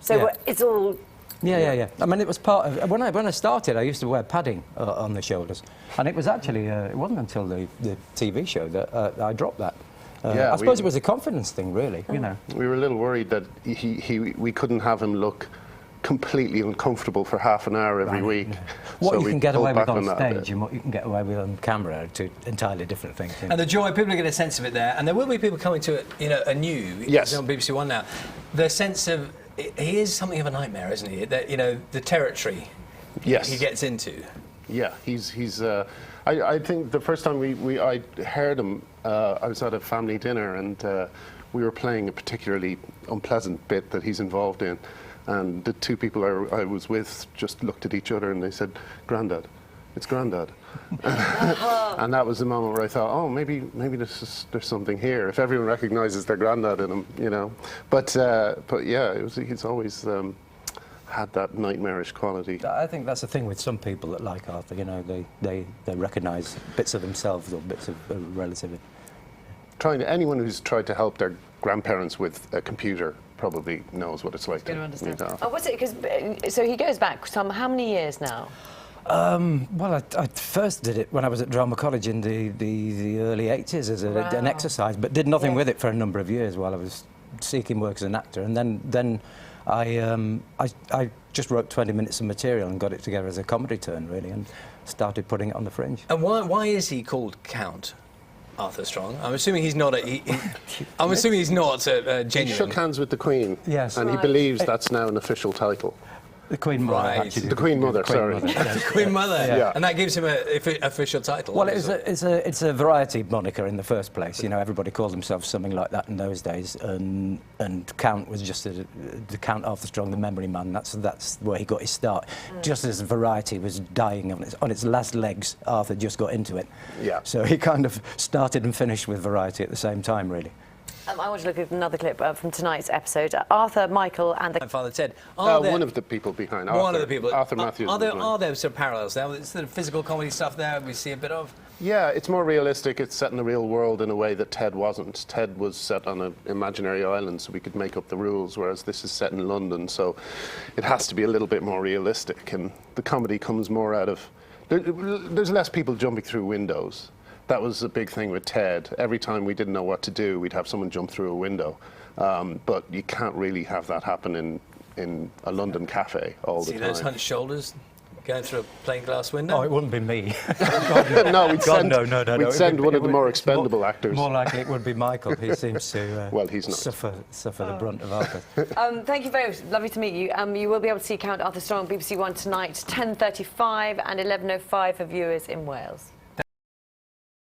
So it's all... Yeah. I mean, it was part of... When I started, I used to wear padding on the shoulders. And it was actually... it wasn't until the TV show that I dropped that. I suppose it was a confidence thing, really, you know. We were a little worried that we couldn't have him look completely uncomfortable for half an hour every week. Yeah. What so you can get away with on that stage and what you can get away with on camera are two entirely different things. And the joy, people are getting a sense of it there, and there will be people coming to it, you know, anew. Yes. On BBC One now. The sense of, he is something of a nightmare, isn't he? That, you know, the territory yes. he gets into. Yeah, he's I think the first time I heard him, I was at a family dinner and we were playing a particularly unpleasant bit that he's involved in. And the two people I was with just looked at each other and they said, "Grandad, it's Grandad." And that was the moment where I thought, oh, maybe there's something here. If everyone recognises their Grandad in him, you know. But yeah, he's always had that nightmarish quality. I think that's the thing with some people that like Arthur. You know, they recognise bits of themselves or bits of a relative. Anyone who's tried to help their grandparents with a computer probably knows what it's like to meet Arthur. Oh, what's it? Because so he goes back how many years now? Well, I first did it when I was at drama college in the early 80s as an exercise, but did nothing with it for a number of years while I was seeking work as an actor. And then I just wrote 20 minutes of material and got it together as a comedy turn, really, and started putting it on the Fringe. And why is he called Count Arthur Strong? I'm assuming he's not I'm assuming he's not genuine. He shook hands with the Queen. Yes. And he believes that's now an official title. The Queen Mother, Right. actually. The Queen Mother, sorry. The Queen Mother, Yeah. and that gives him an official title. Well, it's a variety moniker in the first place. You know, everybody called themselves something like that in those days, and Count was just the Count Arthur Strong, the memory man. That's where he got his start. Just as variety was dying on its last legs, Arthur just got into it. Yeah. So he kind of started and finished with variety at the same time, really. I want to look at another clip from tonight's episode. Arthur, Michael and Father Ted. One of the people behind Arthur. One of the people. Arthur Matthews. Are there sort of parallels there? Is there physical comedy stuff there we see a bit of? Yeah, it's more realistic. It's set in the real world in a way that Ted wasn't. Ted was set on an imaginary island, so we could make up the rules, whereas this is set in London, so it has to be a little bit more realistic. And the comedy comes more out of... There's less people jumping through windows. That was a big thing with Ted. Every time we didn't know what to do, we'd have someone jump through a window. But you can't really have that happen in a London cafe all the time. See those hunched shoulders going through a plain glass window? Oh, it wouldn't be me. No, we'd send one of the more it's expendable actors. More likely it would be Michael. He seems to well, he's not. suffer the brunt of Arthur. thank you very much. Lovely to meet you. You will be able to see Count Arthur Strong on BBC One tonight, 10:35 and 11:05 for viewers in Wales.